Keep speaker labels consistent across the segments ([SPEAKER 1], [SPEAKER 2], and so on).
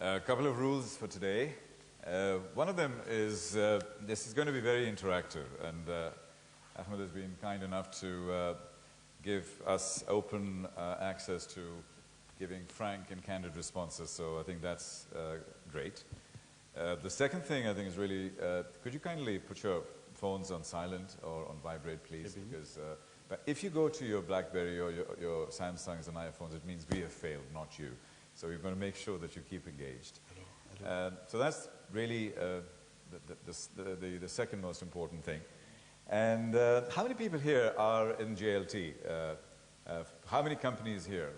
[SPEAKER 1] A couple of rules for today. One of them is this is going to be very interactive, and Ahmed has been kind enough to give us open access to giving frank and candid responses, so I think that's great. The second thing I think is really, could you kindly put your phones on silent or on vibrate, please? Because but if you go to your BlackBerry or your Samsungs and iPhones, it means we have failed, not you. So we're going to make sure that you keep engaged. So that's really the second most important thing. And how many people here are in JLT? How many companies here?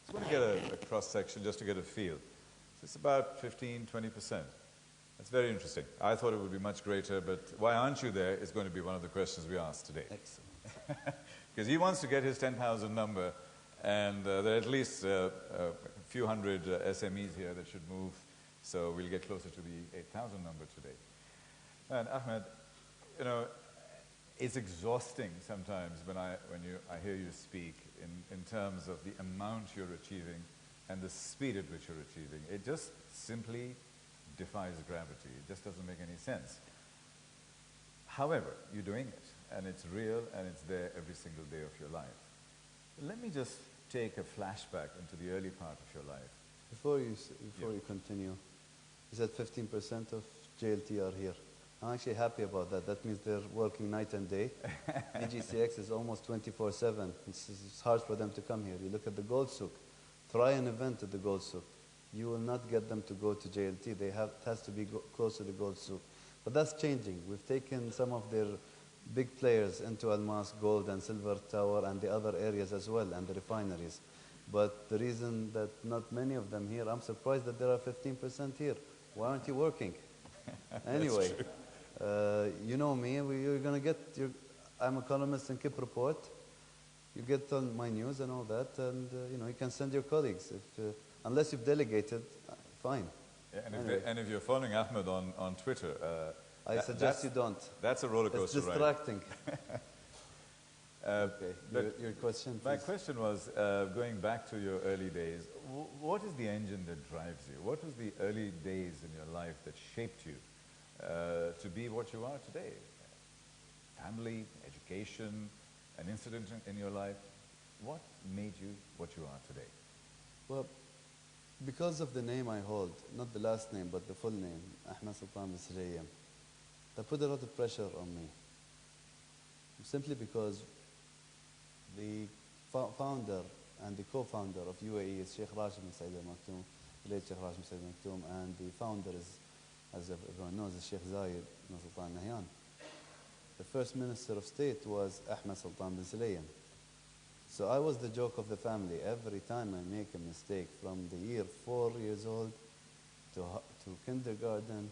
[SPEAKER 1] Just want to get a cross-section just to get a feel. So it's about 15, 20%. That's very interesting. I thought it would be much greater, but why aren't you there is going to be one of the questions we ask today.
[SPEAKER 2] Excellent.
[SPEAKER 1] Because he wants to get his 10,000 number, and there are at least a few hundred SMEs here that should move, so we'll get closer to the 8,000 number today. And Ahmed, you know, it's exhausting sometimes when I hear you speak in terms of the amount you're achieving and the speed at which you're achieving. It just simply defies gravity. It just doesn't make any sense. However, you're doing it, and it's real, and it's there every single day of your life. Let me just take a flashback into the early part of your life.
[SPEAKER 2] Before you continue, you said 15% of JLT are here. I'm actually happy about that. That means they're working night and day. DGCX is almost 24/7. It's hard for them to come here. You look at the Gold Souk. Try an event at the Gold Souk. You will not get them to go to JLT. It has to be close to the Gold Souk. But that's changing. We've taken some of their big players into Almas, Gold, and Silver Tower, and the other areas as well, and the refineries. But the reason that not many of them here, I'm surprised that there are 15% here. Why aren't you working? Anyway, you know me, you're going to get I'm a columnist in KIP Report. You get on my news and all that, and you know, you can send your colleagues. Unless you've delegated, fine.
[SPEAKER 1] Yeah, and if you're following Ahmed on Twitter,
[SPEAKER 2] I suggest you don't.
[SPEAKER 1] That's a roller coaster ride.
[SPEAKER 2] It's distracting. Okay, your question, please.
[SPEAKER 1] My question was, going back to your early days, what is the engine that drives you? What was the early days in your life that shaped you to be what you are today? Family, education, an incident in your life. What made you what you are today?
[SPEAKER 2] Well, because of the name I hold, not the last name, but the full name, Ahmed Bin Sulayem, that put a lot of pressure on me. Simply because the founder and the co-founder of UAE is Sheikh Rashid bin Said Al Maktoum, late Sheikh Rashid bin Said Al Maktoum, and the founder is, as everyone knows, is Sheikh Zayed bin Sultan Nahyan. The first Minister of State was Ahmed bin Sulayem. So I was the joke of the family. Every time I make a mistake, from the year 4 years old to kindergarten,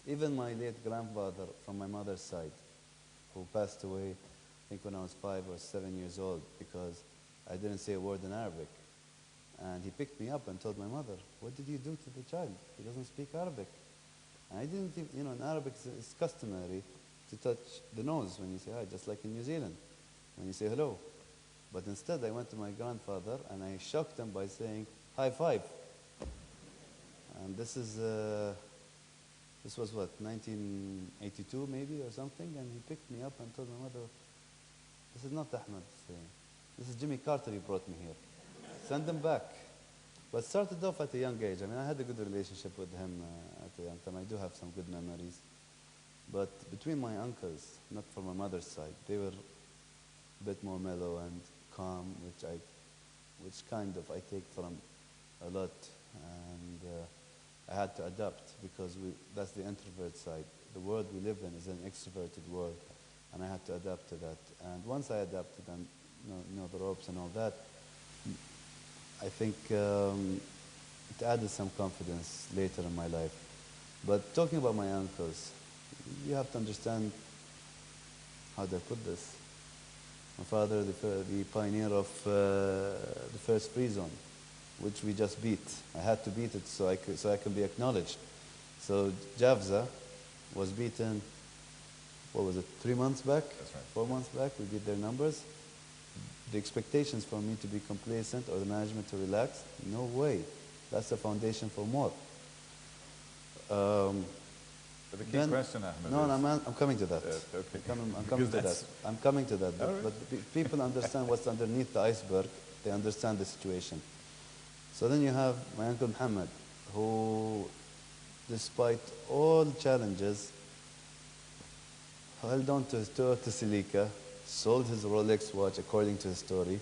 [SPEAKER 2] even my late grandfather from my mother's side, who passed away, I think when I was 5 or 7 years old, because I didn't say a word in Arabic. And he picked me up and told my mother, "What did you do to the child? He doesn't speak Arabic." And I didn't, you know, in Arabic it's customary to touch the nose when you say hi, just like in New Zealand, when you say hello. But instead I went to my grandfather and I shocked him by saying, "High five." And this was what, 1982 maybe or something, and he picked me up and told my mother, "This is not Ahmed saying. This is Jimmy Carter, you brought me here. Send him back." But started off at a young age. I mean, I had a good relationship with him at a young time. I do have some good memories. But between my uncles, not from my mother's side, they were a bit more mellow and calm, which kind of I take from a lot. And I had to adapt because that's the introvert side. The world we live in is an extroverted world, and I had to adapt to that. And once I adapted and know the ropes and all that, I think it added some confidence later in my life. But talking about my uncles, you have to understand, how do I put this? My father, the pioneer of the first free zone, which we just beat. I had to beat it so I can be acknowledged. So Javza was beaten, what was it, 3 months back?
[SPEAKER 1] That's right.
[SPEAKER 2] 4 months back, we beat their numbers. The expectations for me to be complacent or the management to relax, no way. That's the foundation for more.
[SPEAKER 1] But the key question, Ahmed,
[SPEAKER 2] no,
[SPEAKER 1] is...
[SPEAKER 2] no, I'm coming to that.
[SPEAKER 1] okay.
[SPEAKER 2] I'm coming to that. I'm coming to that.
[SPEAKER 1] Right.
[SPEAKER 2] But people understand what's underneath the iceberg. They understand the situation. So then you have my uncle Muhammad, who, despite all challenges, held on to his Toyota Celica, sold his Rolex watch according to his story.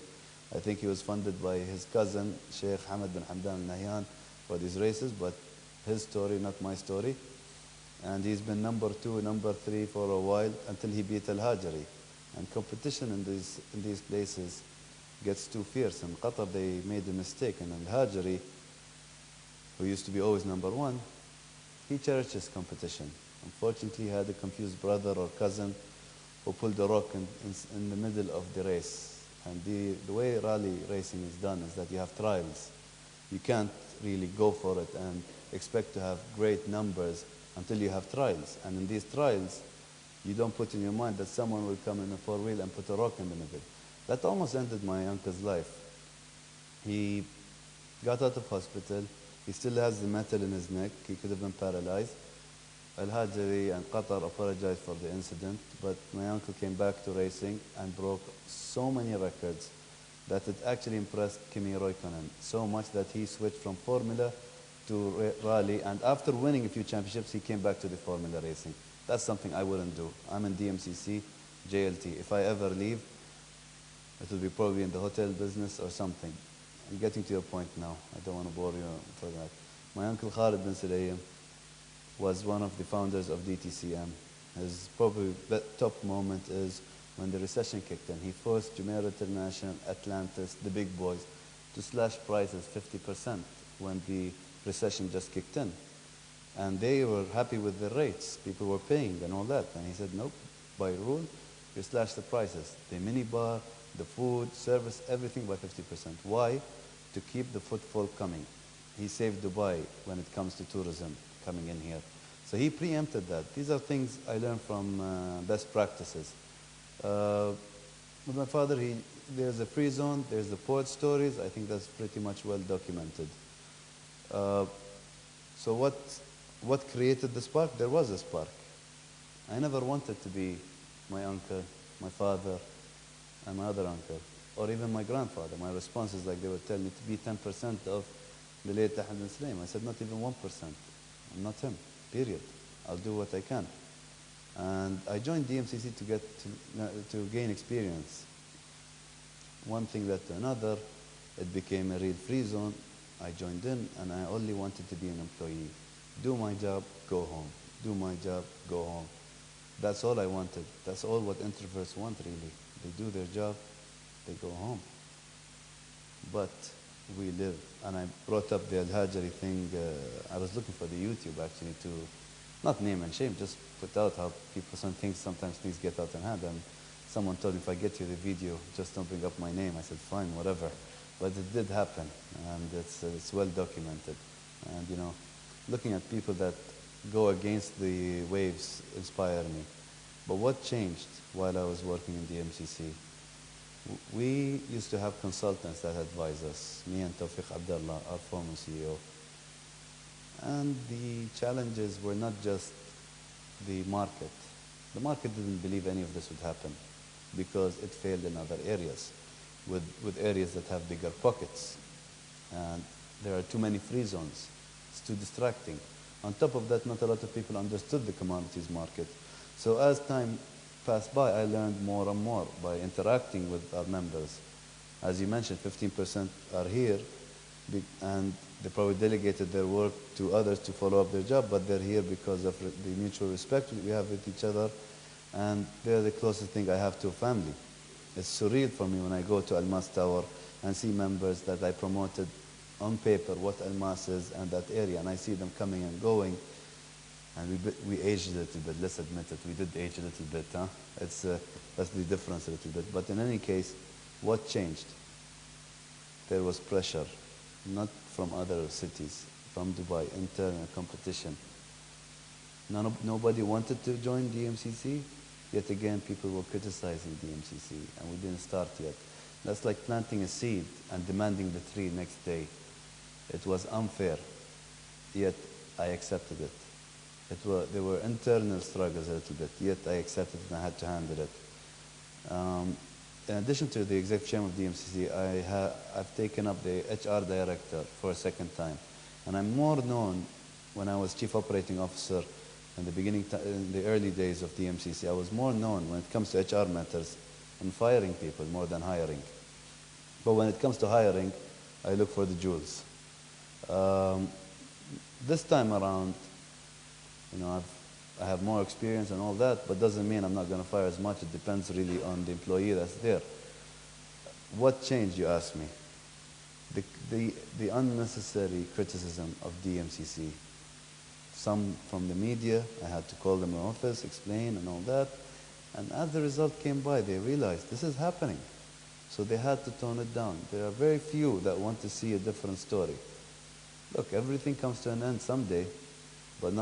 [SPEAKER 2] I think he was funded by his cousin, Sheikh Ahmed bin Hamdan al-Nahyan, for these races, but his story, not my story. And he's been number 2, number 3 for a while until he beat Al-Hajari. And competition in these places gets too fierce. In Qatar, they made a mistake. And Al-Hajari, who used to be always number 1, he cherishes competition. Unfortunately, he had a confused brother or cousin who pulled a rock in the middle of the race. And the way rally racing is done is that you have trials. You can't really go for it and expect to have great numbers until you have trials. And in these trials, you don't put in your mind that someone will come in a four-wheel and put a rock in the middle. That almost ended my uncle's life. He got out of hospital. He still has the metal in his neck. He could have been paralyzed. Al-Hajari and Qatar apologized for the incident, but my uncle came back to racing and broke so many records that it actually impressed Kimi Räikkönen so much that he switched from Formula to rally, and after winning a few championships, he came back to the Formula racing. That's something I wouldn't do. I'm in DMCC, JLT. If I ever leave, it will be probably in the hotel business or something. I'm getting to your point now. I don't want to bore you for that. My uncle Ahmed Bin Sulayem was one of the founders of DTCM. His probably top moment is when the recession kicked in. He forced Jumeirah International, Atlantis, the big boys, to slash prices 50% when the recession just kicked in. And they were happy with the rates. People were paying and all that. And he said, nope, by rule, you slash the prices. The minibar, the food, service, everything by 50%. Why? To keep the footfall coming. He saved Dubai when it comes to tourism coming in here. So he preempted that. These are things I learned from best practices. With my father, there's a free zone, there's the port stories. I think that's pretty much well documented. So what created the spark? There was a spark. I never wanted to be my uncle, my father, and my other uncle, or even my grandfather. My response is like they would tell me to be 10% of the late Ahmed Bin Sulayem. I said, not even 1%. I'm not him, period. I'll do what I can. And I joined DMCC to gain experience. One thing led to another. It became a real free zone. I joined in, and I only wanted to be an employee. Do my job, go home. Do my job, go home. That's all I wanted. That's all what introverts want, really. They do their job, they go home. But we live. And I brought up the Al-Hajari thing. I was looking for the YouTube, actually, to not name and shame, just put out how people, sometimes things get out of hand. And someone told me, if I get you the video, just don't bring up my name. I said, fine, whatever. But it did happen, and it's well documented. And, you know, looking at people that go against the waves inspire me. But what changed while I was working in the MCC? We used to have consultants that advise us, me and Tawfiq Abdullah, our former CEO. And the challenges were not just the market. The market didn't believe any of this would happen because it failed in other areas, with areas that have bigger pockets. And there are too many free zones. It's too distracting. On top of that, not a lot of people understood the commodities market. So as time passed by, I learned more and more by interacting with our members. As you mentioned, 15% are here, and they probably delegated their work to others to follow up their job, but they're here because of the mutual respect we have with each other, and they're the closest thing I have to a family. It's surreal for me when I go to Al-Mas Tower and see members that I promoted on paper what Al-Mas is and that area, and I see them coming and going. And we aged a little bit, let's admit it. We did age a little bit, huh? That's the difference a little bit. But in any case, what changed? There was pressure, not from other cities, from Dubai, internal competition. Nobody wanted to join DMCC, yet again people were criticizing DMCC, and we didn't start yet. That's like planting a seed and demanding the tree next day. It was unfair, yet I accepted it. There were internal struggles a little bit, yet I accepted and I had to handle it. In addition to the executive chairman of DMCC, I've taken up the HR director for a second time. And I'm more known when I was chief operating officer in the early days of DMCC. I was more known when it comes to HR matters in firing people more than hiring. But when it comes to hiring, I look for the jewels. This time around, I have more experience and all that, but doesn't mean I'm not going to fire as much. It depends really on the employee that's there. What changed, you ask me? The unnecessary criticism of DMCC. Some from the media, I had to call them in office, explain and all that. And as the result came by, they realized this is happening. So they had to tone it down. There are very few that want to see a different story. Look, everything comes to an end someday, but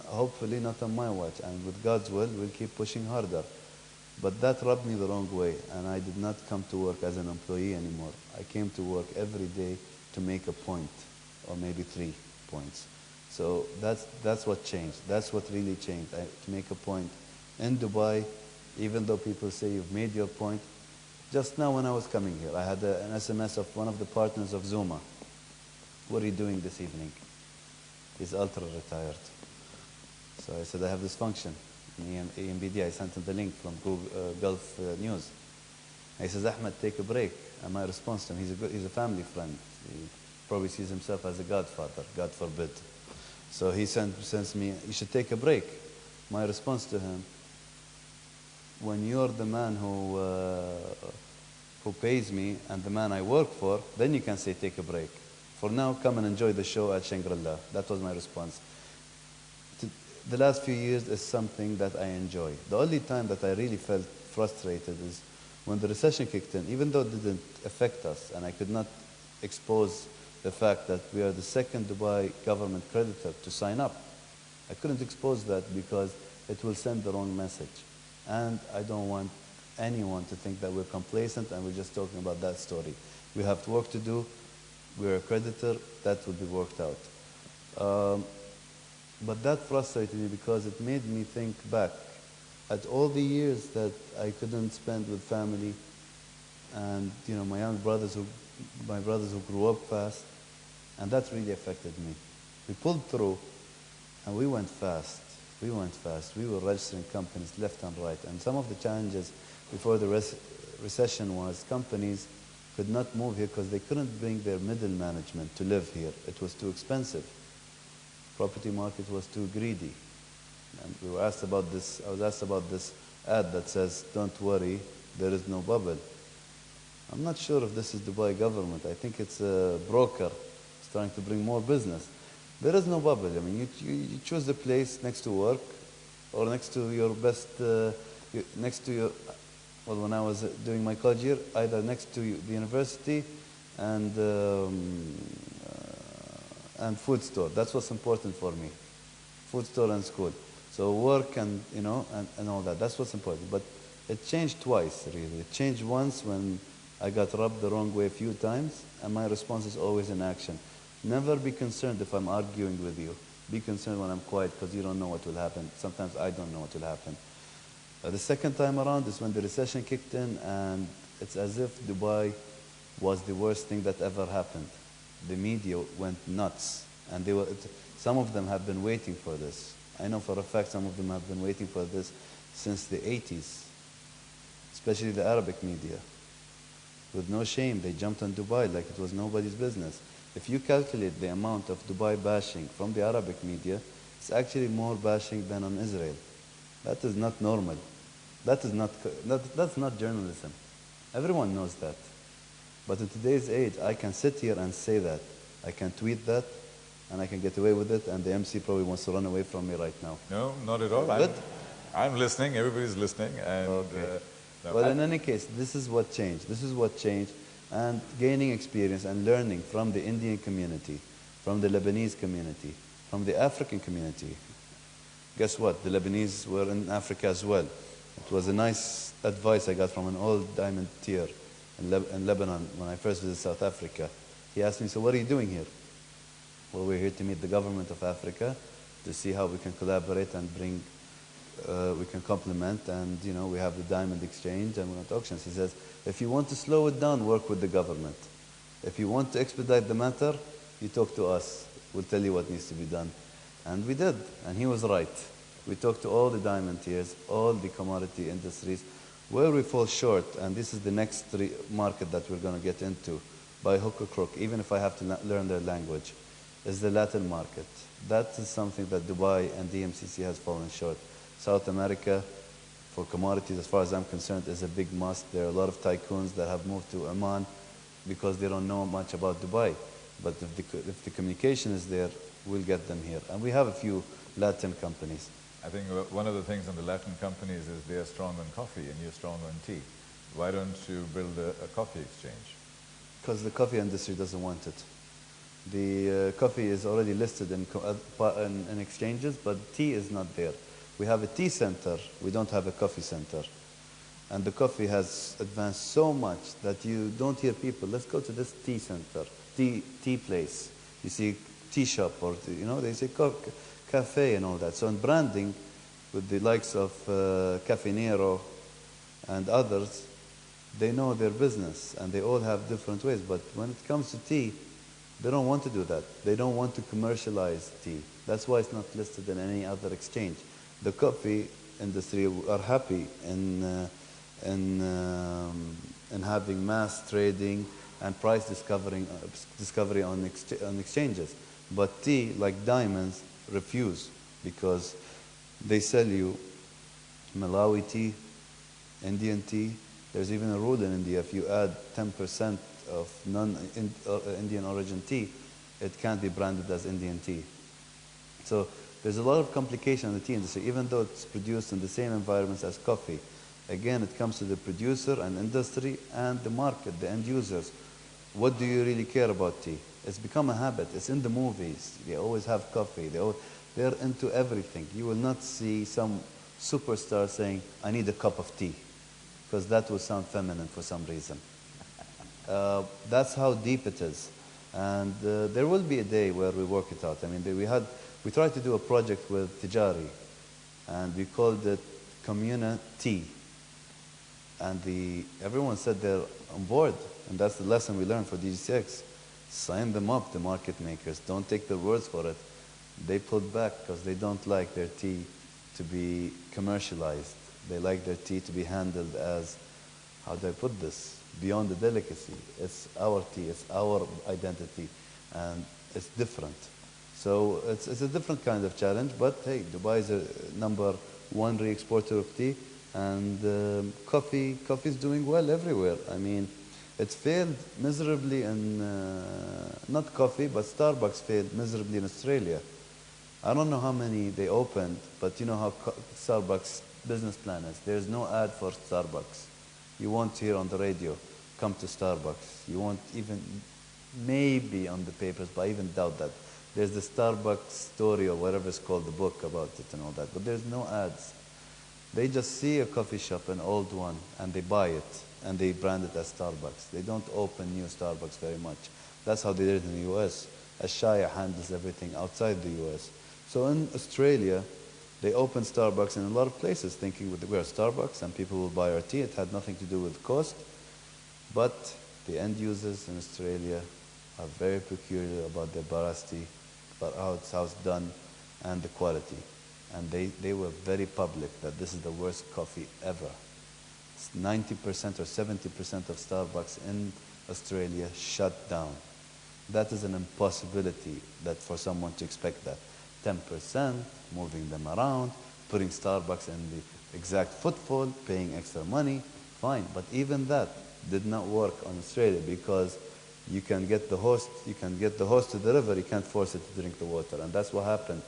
[SPEAKER 2] hopefully not on my watch. And with God's will, we'll keep pushing harder. But that rubbed me the wrong way, and I did not come to work as an employee anymore. I came to work every day to make a point, or maybe 3 points. So that's what changed. That's what really changed, to make a point. In Dubai, even though people say you've made your point, just now when I was coming here, I had an SMS of one of the partners of Zuma. What are you doing this evening? He's ultra-retired. So I said, I have this function in ENBD. I sent him the link from Google, Gulf News. He says, Ahmed, take a break. And my response to him, he's a family friend. He probably sees himself as a godfather, God forbid. So he sends me, you should take a break. My response to him, when you're the man who pays me and the man I work for, then you can say take a break. For now, come and enjoy the show at Shangri-La. That was my response. The last few years is something that I enjoy. The only time that I really felt frustrated is when the recession kicked in, even though it didn't affect us, and I could not expose the fact that we are the second Dubai government creditor to sign up. I couldn't expose that because it will send the wrong message. And I don't want anyone to think that we're complacent and we're just talking about that story. We have work to do. We're a creditor. That will be worked out. But that frustrated me because it made me think back at all the years that I couldn't spend with family, and my brothers who grew up fast, and that really affected me. We pulled through, and we went fast. We went fast. We were registering companies left and right, and some of the challenges before the recession was companies could not move here because they couldn't bring their middle management to live here. It was too expensive. Property market was too greedy. And we were asked about this. I was asked about this ad that says, "Don't worry, there is no bubble." I'm not sure if this is Dubai government. I think it's a broker. It's trying to bring more business. There is no bubble. I mean, you choose the place next to work, or next to your best, next to your. Well, when I was doing my college year, either next to the university and food store. That's what's important for me. Food store and school. So work and and all that. That's what's important. But it changed twice, really. It changed once when I got rubbed the wrong way a few times, and my response is always in action. Never be concerned if I'm arguing with you. Be concerned when I'm quiet because you don't know what will happen. Sometimes I don't know what will happen. The second time around is when the recession kicked in, and it's as if Dubai was the worst thing that ever happened. The media went nuts, and some of them have been waiting for this. I know for a fact some of them have been waiting for this since the 80s, especially the Arabic media. With no shame, they jumped on Dubai like it was nobody's business. If you calculate the amount of Dubai bashing from the Arabic media, it's actually more bashing than on Israel. That is not normal. That's not journalism. Everyone knows that. But in today's age, I can sit here and say that. I can tweet that, and I can get away with it, and the MC probably wants to run away from me right now.
[SPEAKER 1] No, not at all.
[SPEAKER 2] Good?
[SPEAKER 1] I'm listening. Everybody's listening. And,
[SPEAKER 2] okay.
[SPEAKER 1] No,
[SPEAKER 2] well, in any case, this is what changed. This is what changed. And gaining experience and learning from the Indian community, from the Lebanese community, from the African community. Guess what? The Lebanese were in Africa as well. It was a nice advice I got from an old diamond tier in Lebanon when I first visited South Africa. He asked me, so what are you doing here? Well, we're here to meet the government of Africa to see how we can collaborate and bring, we can complement. And you know, we have the diamond exchange and we're at auctions. He says, if you want to slow it down, work with the government. If you want to expedite the matter, you talk to us. We'll tell you what needs to be done. And we did, and he was right. We talked to all the diamantiers, all the commodity industries. Where we fall short, and this is the next market that we're going to get into, by hook or crook, even if I have to learn their language, is the Latin market. That is something that Dubai and DMCC has fallen short. South America, for commodities, as far as I'm concerned, is a big must. There are a lot of tycoons that have moved to Oman because they don't know much about Dubai. But if the communication is there, we'll get them here. And we have a few Latin companies.
[SPEAKER 1] I think one of the things on the Latin companies is they are strong on coffee and you're strong on tea. Why don't you build a coffee exchange?
[SPEAKER 2] Because the coffee industry doesn't want it. The coffee is already listed in exchanges, but tea is not there. We have a tea center, we don't have a coffee center. And the coffee has advanced so much that you don't hear people, let's go to this tea center, tea place. You see tea shop, or you know, they say cafe and all that. So in branding, with the likes of Cafe Nero and others, they know their business and they all have different ways. But when it comes to tea, they don't want to do that. They don't want to commercialize tea. That's why it's not listed in any other exchange. The coffee industry are happy in having mass trading and price discovery on exchanges. But tea, like diamonds, refuse, because they sell you Malawi tea, Indian tea. There's even a rule in India, if you add 10% of non-Indian origin tea, it can't be branded as Indian tea. So there's a lot of complication in the tea industry, even though it's produced in the same environments as coffee. Again, it comes to the producer and industry and the market, the end users. What do you really care about tea? It's become a habit. It's in the movies. They always have coffee. They're into everything. You will not see some superstar saying, I need a cup of tea, because that will sound feminine for some reason. That's how deep it is. And there will be a day where we work it out. I mean, we tried to do a project with Tijari, and we called it Community. And everyone said they're on board, and that's the lesson we learned for DGCX. Sign them up, the market makers. Don't take their words for it. They pulled back because they don't like their tea to be commercialized. They like their tea to be handled as, how do I put this, beyond the delicacy. It's our tea, it's our identity, and it's different. So it's a different kind of challenge, but hey, Dubai is a #1 re-exporter of tea, and coffee is doing well everywhere. I mean, it's failed miserably in, not coffee, but Starbucks failed miserably in Australia. I don't know how many they opened, but you know how Starbucks business plan is. There's no ad for Starbucks. You won't hear on the radio, come to Starbucks. You won't even, maybe on the papers, but I even doubt that. There's the Starbucks story or whatever it's called, the book about it and all that, but there's no ads. They just see a coffee shop, an old one, and they buy it, and they brand it as Starbucks. They don't open new Starbucks very much. That's how they did it in the US. Ashaya handles everything outside the US. So in Australia, they opened Starbucks in a lot of places, thinking we're Starbucks and people will buy our tea. It had nothing to do with cost. But the end users in Australia are very peculiar about their barasti, about how it's done, and the quality. And they were very public that this is the worst coffee ever. 90% or 70% of Starbucks in Australia shut down. That is an impossibility that for someone to expect that. 10%, moving them around, putting Starbucks in the exact footfall, paying extra money, fine. But even that did not work on Australia, because you can get the host to the river, you can't force it to drink the water. And that's what happened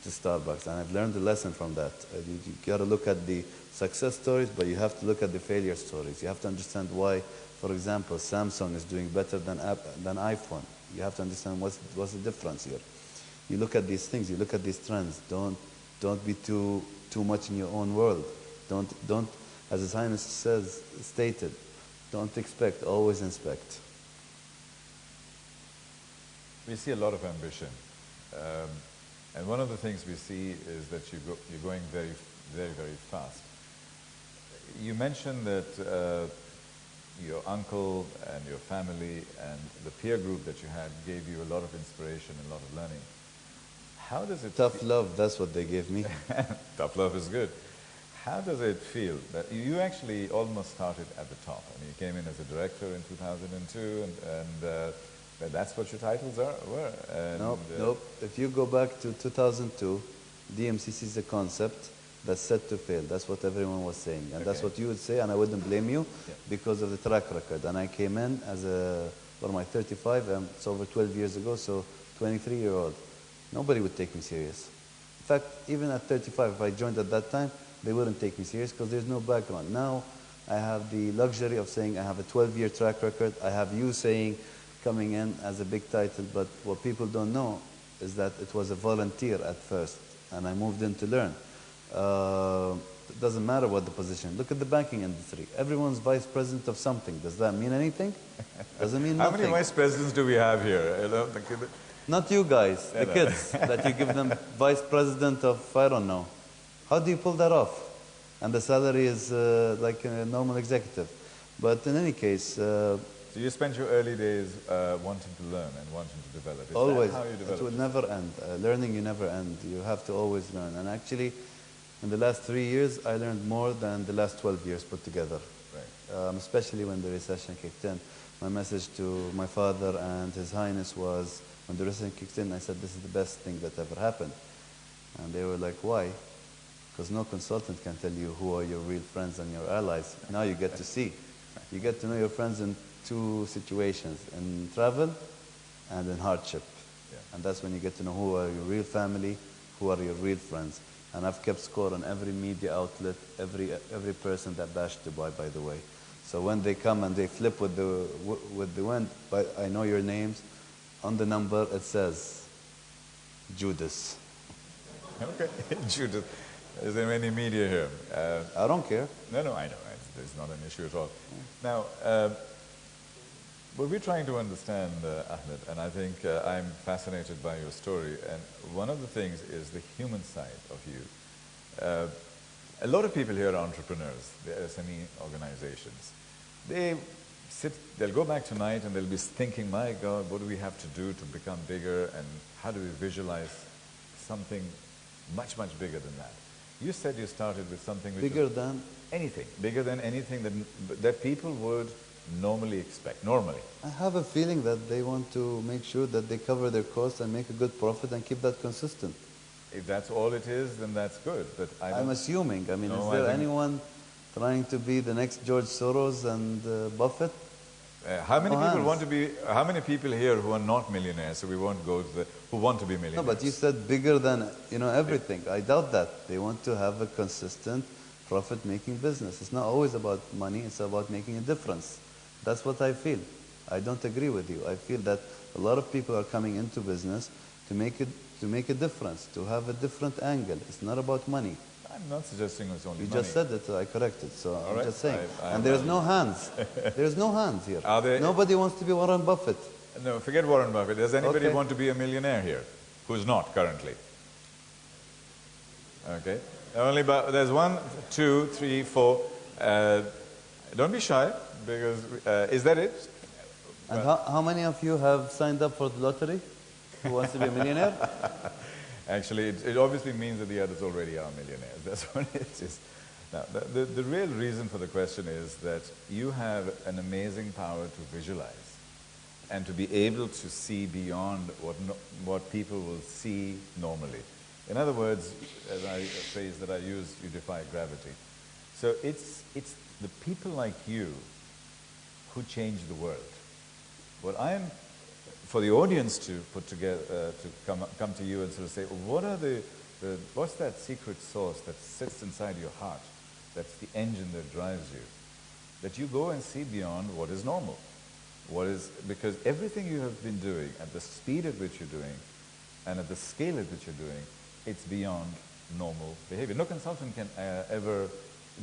[SPEAKER 2] to Starbucks. And I've learned a lesson from that. You got to look at the success stories, but you have to look at the failure stories. You have to understand why, for example, Samsung is doing better than iPhone. You have to understand what's the difference here. You look at these things, you look at these trends. Don't be too much in your own world. Don't, as His Highness stated, don't expect, always inspect.
[SPEAKER 1] We see a lot of ambition. And one of the things we see is that you're going very, very, very fast. You mentioned that your uncle and your family and the peer group that you had gave you a lot of inspiration and a lot of learning. How does it
[SPEAKER 2] Tough love, that's what they gave me.
[SPEAKER 1] Tough love is good. How does it feel that you actually almost started at the top? I mean, you came in as a director in 2002, and that's what your titles were. And,
[SPEAKER 2] Nope. If you go back to 2002, DMCC is a concept that's set to fail. That's what everyone was saying. And that's what you would say, and I wouldn't blame you because of the track record. And I came in as what am I, 35? It's over 12 years ago, so 23-year-old. Nobody would take me serious. In fact, even at 35, if I joined at that time, they wouldn't take me serious because there's no background. Now, I have the luxury of saying I have a 12-year track record. I have you saying, coming in as a big title, but what people don't know is that it was a volunteer at first, and I moved in to learn. It doesn't matter what the position. Look at the banking industry. Everyone's vice president of something. Does that mean anything? Doesn't mean nothing.
[SPEAKER 1] How many vice presidents do we have here?
[SPEAKER 2] Not you guys, the kids, that you give them vice president of, I don't know. How do you pull that off? And the salary is like a normal executive. But in any case...
[SPEAKER 1] so you spent your early days wanting to learn and wanting to develop. Is
[SPEAKER 2] always.
[SPEAKER 1] That how you develop?
[SPEAKER 2] It will never end. Learning, you never end. You have to always learn. And actually, in the last 3 years, I learned more than the last 12 years put together. Right. Especially when the recession kicked in. My message to my father and His Highness was, when the recession kicked in, I said, this is the best thing that ever happened. And they were like, why? Because no consultant can tell you who are your real friends and your allies. Now you get to see. You get to know your friends in two situations, in travel and in hardship. Yeah. And that's when you get to know who are your real family, who are your real friends. And I've kept score on every media outlet, every person that bashed Dubai, by the way. So when they come and they flip with the wind, I know your names. On the number, it says Judas.
[SPEAKER 1] Okay, Judas. Is there any media here?
[SPEAKER 2] I don't care.
[SPEAKER 1] No, I know. It's not an issue at all. Now, what we're trying to understand, Ahmed, and I think I'm fascinated by your story, and one of the things is the human side of you. A lot of people here are entrepreneurs, they're SME organizations. They'll go back tonight and they'll be thinking, my God, what do we have to do to become bigger, and how do we visualize something much, much bigger than that? You said you started with something which
[SPEAKER 2] bigger than
[SPEAKER 1] anything that people would normally expect, normally.
[SPEAKER 2] I have a feeling that they want to make sure that they cover their costs and make a good profit and keep that consistent.
[SPEAKER 1] If that's all it is, then that's good. But
[SPEAKER 2] I'm assuming. I mean, is there anyone trying to be the next George Soros and Buffett?
[SPEAKER 1] How many people here who are not millionaires, so we won't go to who want to be millionaires?
[SPEAKER 2] No, but you said bigger than, everything. I doubt that. They want to have a consistent profit-making business. It's not always about money, it's about making a difference. That's what I feel. I don't agree with you. I feel that a lot of people are coming into business to make a difference, to have a different angle. It's not about money.
[SPEAKER 1] I'm not suggesting it's only
[SPEAKER 2] money.
[SPEAKER 1] You
[SPEAKER 2] just said it, so I corrected. So I'm just saying.
[SPEAKER 1] And
[SPEAKER 2] there's no hands. There's no hands here. Nobody wants to be Warren Buffett.
[SPEAKER 1] No, forget Warren Buffett. Does anybody want to be a millionaire here who's not currently? Okay. There's 1, 2, 3, 4. Don't be shy, because is that it?
[SPEAKER 2] And how many of you have signed up for the lottery? Who wants to be a millionaire?
[SPEAKER 1] Actually, it obviously means that the others already are millionaires. That's what it is. Now, the real reason for the question is that you have an amazing power to visualize and to be able to see beyond what people will see normally. In other words, as a phrase that I use, you defy gravity. So it's the people like you who change the world. What I'm for the audience to put together, to come to you and sort of say, what's that secret sauce that sits inside your heart? That's the engine that drives you. That you go and see beyond what is normal. Because everything you have been doing, at the speed at which you're doing, and at the scale at which you're doing, it's beyond normal behavior. No consultant can ever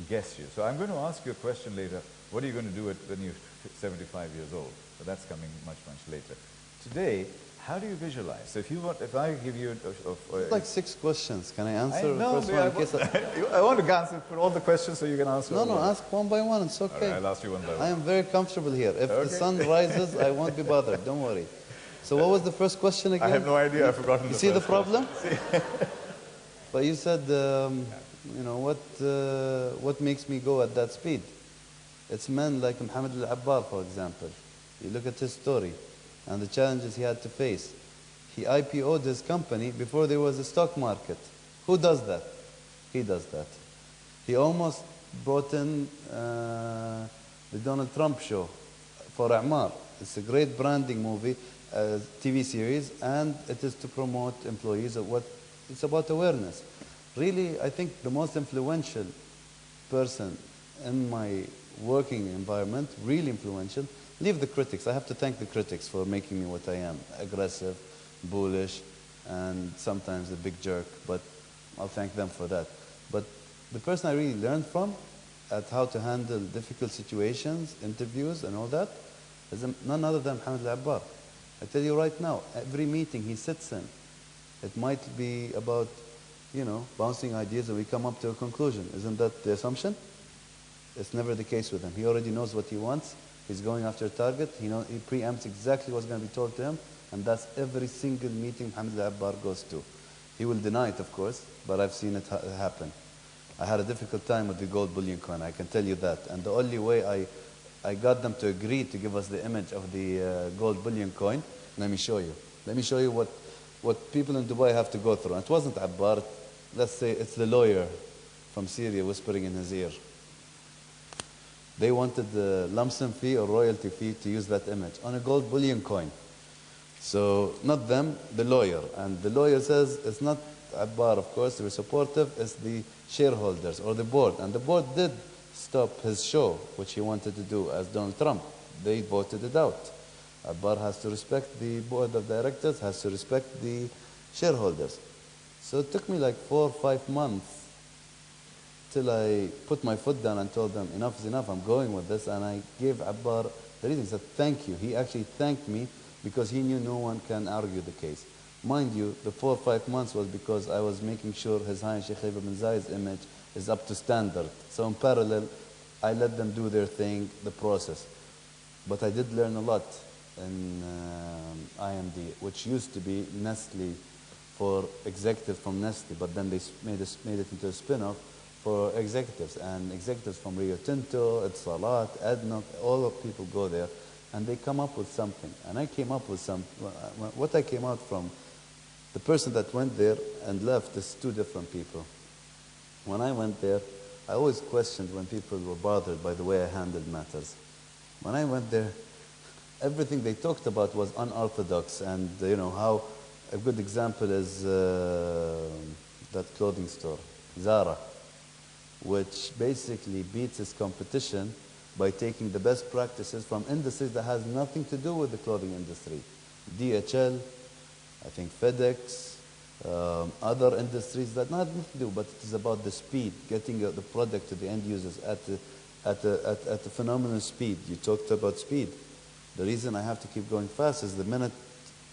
[SPEAKER 1] guess you. So I'm going to ask you a question later. What are you going to do when you're 75 years old? But that's coming much, much later. Today, how do you visualize? So if I give you
[SPEAKER 2] It's like 6 questions. Can I answer the
[SPEAKER 1] no,
[SPEAKER 2] first one in case
[SPEAKER 1] I want to answer for all the questions so you can answer.
[SPEAKER 2] No,
[SPEAKER 1] all
[SPEAKER 2] no,
[SPEAKER 1] of them.
[SPEAKER 2] ask one by one. It's
[SPEAKER 1] All
[SPEAKER 2] okay.
[SPEAKER 1] right, I'll ask you one by one.
[SPEAKER 2] I am very comfortable here. If the sun rises, I won't be bothered. Don't worry. So what was the first question again?
[SPEAKER 1] I have no idea. I've forgotten.
[SPEAKER 2] You see the problem? But you said, you know, what makes me go at that speed? It's men like Mohammed al-Abbar, for example. You look at his story and the challenges he had to face. He IPO'd his company before there was a stock market. Who does that? He does that. He almost brought in the Donald Trump show for A'mar. It's a great branding movie, TV series, and it is to promote employees of what it's about awareness. Really, I think the most influential person in my working environment, really influential, leave the critics. I have to thank the critics for making me what I am, aggressive, bullish, and sometimes a big jerk, but I'll thank them for that. But the person I really learned from at how to handle difficult situations, interviews, and all that is none other than Mohammed al-Abbar. I tell you right now, every meeting he sits in, it might be about, you know, bouncing ideas and we come up to a conclusion. Isn't that the assumption? It's never the case with him. He already knows what he wants. He's going after a target. He preempts exactly what's going to be told to him, and that's every single meeting Mohammed al-Abbar goes to. He will deny it, of course, but I've seen it happen. I had a difficult time with the gold bullion coin, I can tell you that. And the only way I got them to agree to give us the image of the gold bullion coin, let me show you. Let me show you what people in Dubai have to go through. And it wasn't Abbar. Let's say it's the lawyer from Syria whispering in his ear. They wanted the lump sum fee or royalty fee to use that image on a gold bullion coin. So not them, the lawyer. And the lawyer says it's not Abbar, of course, they were supportive, it's the shareholders or the board. And the board did stop his show, which he wanted to do as Donald Trump. They voted it out. Abbar has to respect the board of directors, has to respect the shareholders. So it took me like 4 or 5 months till I put my foot down and told them, enough is enough, I'm going with this. And I gave Abbar the reason. He said, thank you. He actually thanked me because he knew no one can argue the case. Mind you, the 4 or 5 months was because I was making sure His Highness Sheikh Khalifa bin Zayed's image is up to standard. So in parallel, I let them do their thing, the process. But I did learn a lot in IMD, which used to be Nestle for executives from Nestle, but then they made it into a spin-off for executives. And executives from Rio Tinto, Salat, ADNOC, all of people go there, and they come up with something. And I came up with what I came out from, the person that went there and left is 2 different people. When I went there, I always questioned when people were bothered by the way I handled matters. When I went there, everything they talked about was unorthodox, and you know how a good example is that clothing store, Zara, which basically beats its competition by taking the best practices from industries that has nothing to do with the clothing industry. DHL, I think FedEx, other industries that nothing to do, but it is about the speed, getting the product to the end users at a phenomenal speed. You talked about speed. The reason I have to keep going fast is the minute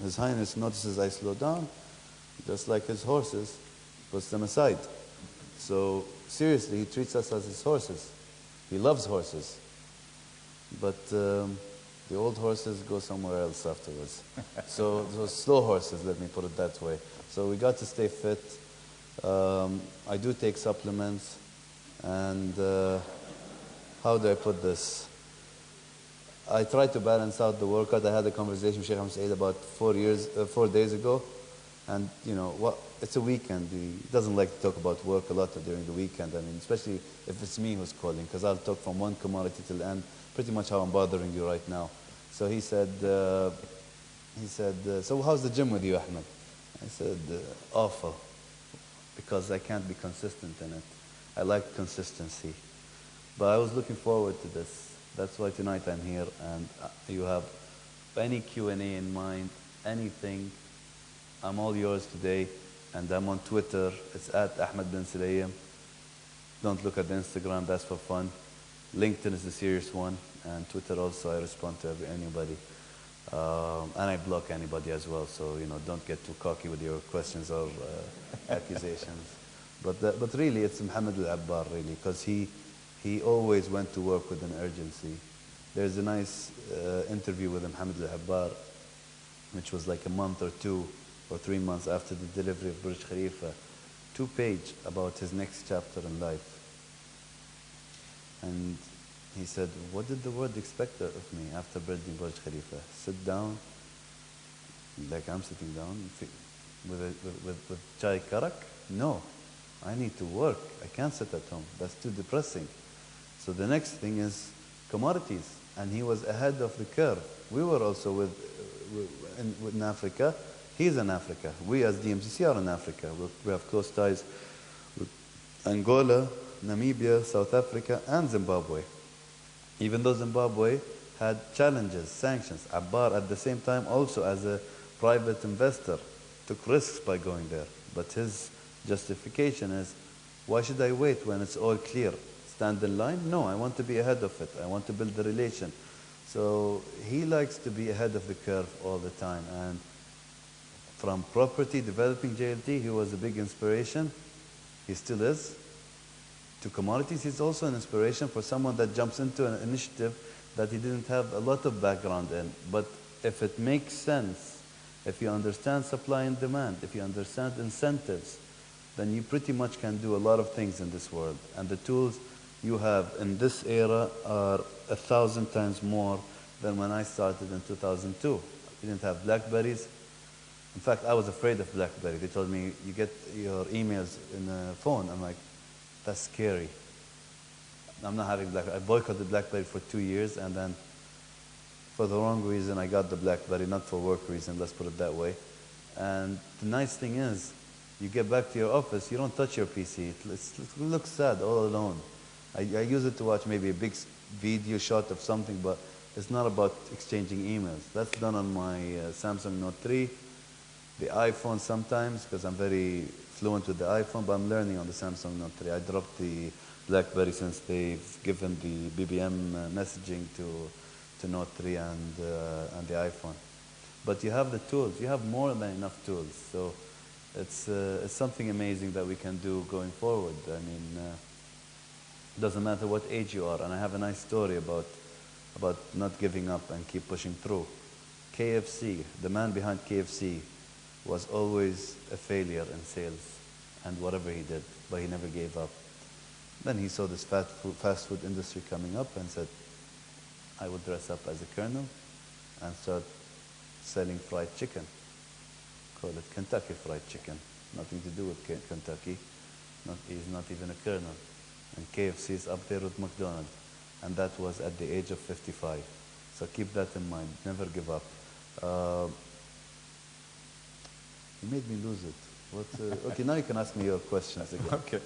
[SPEAKER 2] His Highness notices I slow down, just like his horses, puts them aside. So seriously, he treats us as his horses. He loves horses. But the old horses go somewhere else afterwards. So those slow horses, let me put it that way. So we got to stay fit. I do take supplements. And how do I put this? I try to balance out the workout. I had a conversation with Sheikh Ahmed Saeed about 4 days ago. And, you know, it's a weekend. He doesn't like to talk about work a lot during the weekend. I mean, especially if it's me who's calling, because I'll talk from one commodity till the end, pretty much how I'm bothering you right now. So he said, so how's the gym with you, Ahmed? I said, awful, because I can't be consistent in it. I like consistency. But I was looking forward to this. That's why tonight I'm here, and you have any Q&A in mind, anything, I'm all yours today. And I'm on Twitter. It's at Ahmed Bin Sulayem. Don't look at the Instagram, that's for fun. LinkedIn is the serious one. And Twitter also, I respond to anybody. And I block anybody as well, so don't get too cocky with your questions or accusations. But really, it's Mohammed Al-Abbar, really, because he always went to work with an urgency. There's a nice interview with Mohammed Al-Abbar, which was like a month or 2 or 3 months after the delivery of Burj Khalifa, 2-page about his next chapter in life. And he said, what did the world expect of me after building Burj Khalifa? Sit down, like I'm sitting down, with chai karak? No, I need to work. I can't sit at home. That's too depressing. So the next thing is commodities. And he was ahead of the curve. We were also in Africa. He's in Africa. We as DMCC are in Africa. We have close ties with Angola, Namibia, South Africa, and Zimbabwe. Even though Zimbabwe had challenges, sanctions, Abbar at the same time also as a private investor took risks by going there. But his justification is, why should I wait when it's all clear? Stand in line? No, I want to be ahead of it. I want to build the relation. So he likes to be ahead of the curve all the time. And from property, developing JLT, he was a big inspiration. He still is. To commodities, he's also an inspiration for someone that jumps into an initiative that he didn't have a lot of background in. But if it makes sense, if you understand supply and demand, if you understand incentives, then you pretty much can do a lot of things in this world. And the tools you have in this era are 1,000 times more than when I started in 2002. We didn't have BlackBerries. In fact, I was afraid of BlackBerry. They told me, you get your emails in a phone. I'm like, that's scary. I'm not having BlackBerry. I boycotted BlackBerry for 2 years, and then for the wrong reason, I got the BlackBerry, not for work reason, let's put it that way. And the nice thing is, you get back to your office, you don't touch your PC. It looks sad all alone. I use it to watch maybe a big video shot of something, but it's not about exchanging emails. That's done on my Samsung Note 3, the iPhone sometimes, because I'm very fluent with the iPhone, but I'm learning on the Samsung Note 3. I dropped the BlackBerry since they've given the BBM messaging to Note 3 and the iPhone. But you have the tools. You have more than enough tools. So it's something amazing that we can do going forward. I mean, it doesn't matter what age you are. And I have a nice story about not giving up and keep pushing through. KFC, the man behind KFC, was always a failure in sales and whatever he did, but he never gave up. Then he saw this fast food industry coming up and said, I would dress up as a colonel and start selling fried chicken. Call it Kentucky Fried Chicken. Nothing to do with Kentucky. He's not even a colonel. And KFC is up there with McDonald's. And that was at the age of 55. So keep that in mind. Never give up. You made me lose it. Okay, now you can ask me your questions again.
[SPEAKER 1] Okay.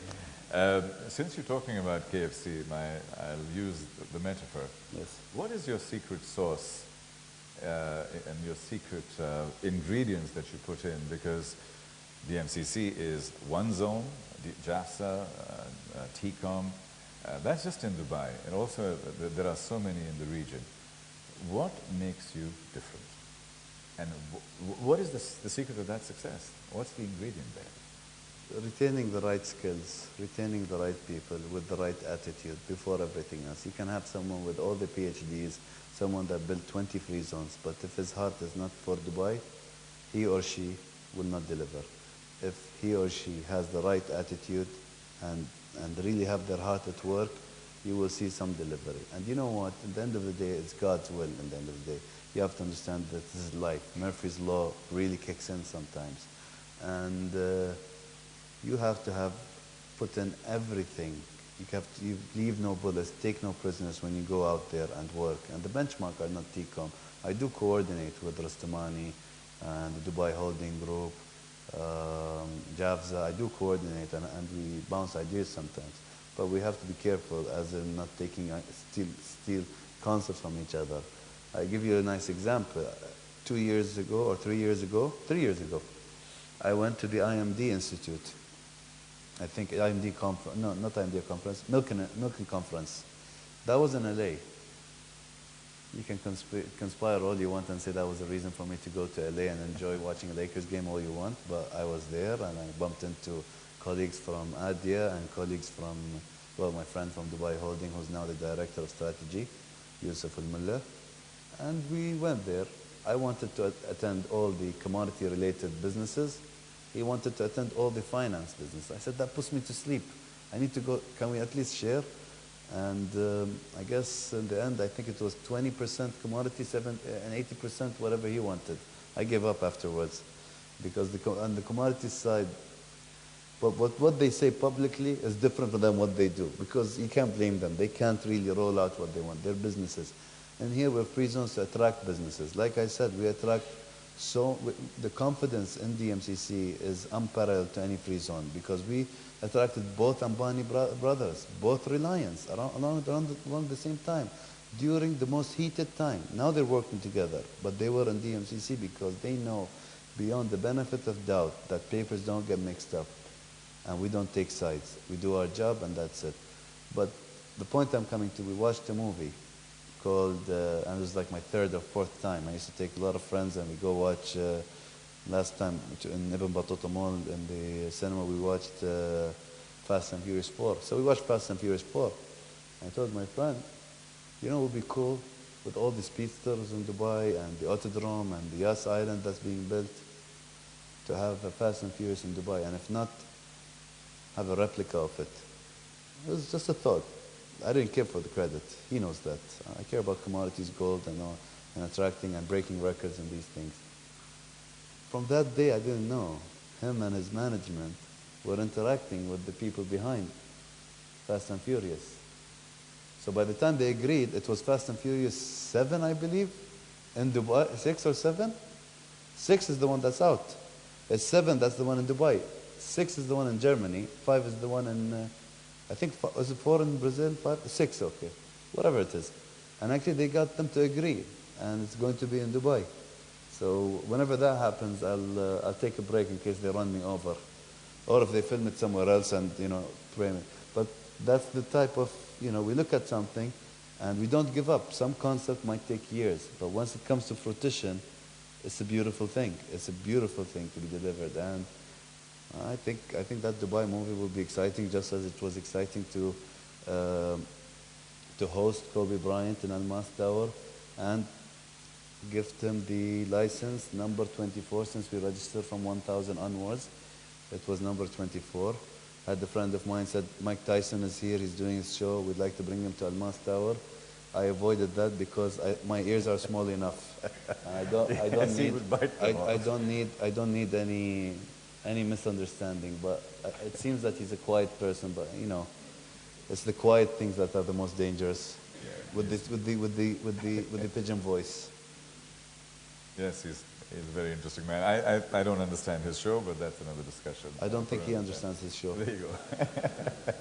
[SPEAKER 1] Since you're talking about KFC, I'll use the metaphor.
[SPEAKER 2] Yes.
[SPEAKER 1] What is your secret sauce and your secret ingredients that you put in? Because DMCC is one zone, JAFSA, TCOM, that's just in Dubai. And also, there are so many in the region. What makes you different? And what is the secret of that success? What's the ingredient there?
[SPEAKER 2] Retaining the right skills, retaining the right people with the right attitude before everything else. You can have someone with all the PhDs, someone that built 20 free zones, but if his heart is not for Dubai, he or she will not deliver. If he or she has the right attitude and really have their heart at work, you will see some delivery. And you know what? At the end of the day, it's God's will at the end of the day. You have to understand that this is life. Murphy's Law really kicks in sometimes. And you have to have put in everything. You leave no bullets, take no prisoners when you go out there and work. And the benchmark are not TCOM. I do coordinate with Rastamani and the Dubai Holding Group, JAFSA. I do coordinate and we bounce ideas sometimes. But we have to be careful as in not taking steal concepts from each other. I give you a nice example. 2 years ago or 3 years ago, I went to the IMD Institute. I think IMD conference, no, not IMD conference, Milken conference. That was in LA. You can conspire all you want and say that was a reason for me to go to LA and enjoy watching a Lakers game all you want, but I was there and I bumped into colleagues from Adia and colleagues from, well, my friend from Dubai Holding, who's now the director of strategy, Yusuf Al-Mullah, and we went there. I wanted to attend all the commodity-related businesses. He wanted to attend all the finance business. I said, that puts me to sleep. I need to go, can we at least share? And I guess in the end, I think it was 20% commodity, and 80% whatever he wanted. I gave up afterwards because on the commodity side, but what they say publicly is different than what they do because you can't blame them. They can't really roll out what they want. They're businesses. And here we're free zones to attract businesses. Like I said, we attract the confidence in DMCC is unparalleled to any free zone because we attracted both Ambani brothers, both Reliance, around the same time, during the most heated time. Now they're working together, but they were in DMCC because they know beyond the benefit of doubt that papers don't get mixed up and we don't take sides. We do our job and that's it. But the point I'm coming to, we watched a movie called, and it was like my third or fourth time. I used to take a lot of friends and we go watch, last time in Ibn Battuta Mall in the cinema we watched Fast and Furious 4. So we watched Fast and Furious 4. I told my friend, you know what would be cool with all the speedsters in Dubai and the Autodrome and the Yas Island that's being built, to have a Fast and Furious in Dubai, and if not, have a replica of it. It was just a thought. I didn't care for the credit. He knows that. I care about commodities, gold, and all, and attracting and breaking records and these things. From that day, I didn't know. Him and his management were interacting with the people behind Fast and Furious. So by the time they agreed, it was Fast and Furious 7, I believe, in Dubai. 6 or 7? 6 is the one that's out. It's 7, that's the one in Dubai. 6 is the one in Germany. 5 is the one in... I think, was it 4 in Brazil? 5? 6, okay. Whatever it is. And actually they got them to agree. And it's going to be in Dubai. So whenever that happens, I'll take a break in case they run me over. Or if they film it somewhere else and, frame it. But that's the type of, we look at something and we don't give up. Some concept might take years. But once it comes to fruition, it's a beautiful thing. It's a beautiful thing to be delivered. And I think that Dubai movie will be exciting, just as it was exciting to host Kobe Bryant in Al Mas Tower and gift him the license number 24 since we registered from 1,000 onwards. It was number 24. I had a friend of mine said, Mike Tyson is here, he's doing his show, we'd like to bring him to Al Mas Tower. I avoided that because my ears are small enough. I don't need any misunderstanding, but it seems that he's a quiet person, but it's the quiet things that are the most dangerous. With the pigeon voice.
[SPEAKER 1] Yes, he's a very interesting man. I don't understand his show, but that's another discussion.
[SPEAKER 2] I don't think he understands his show.
[SPEAKER 1] There you go.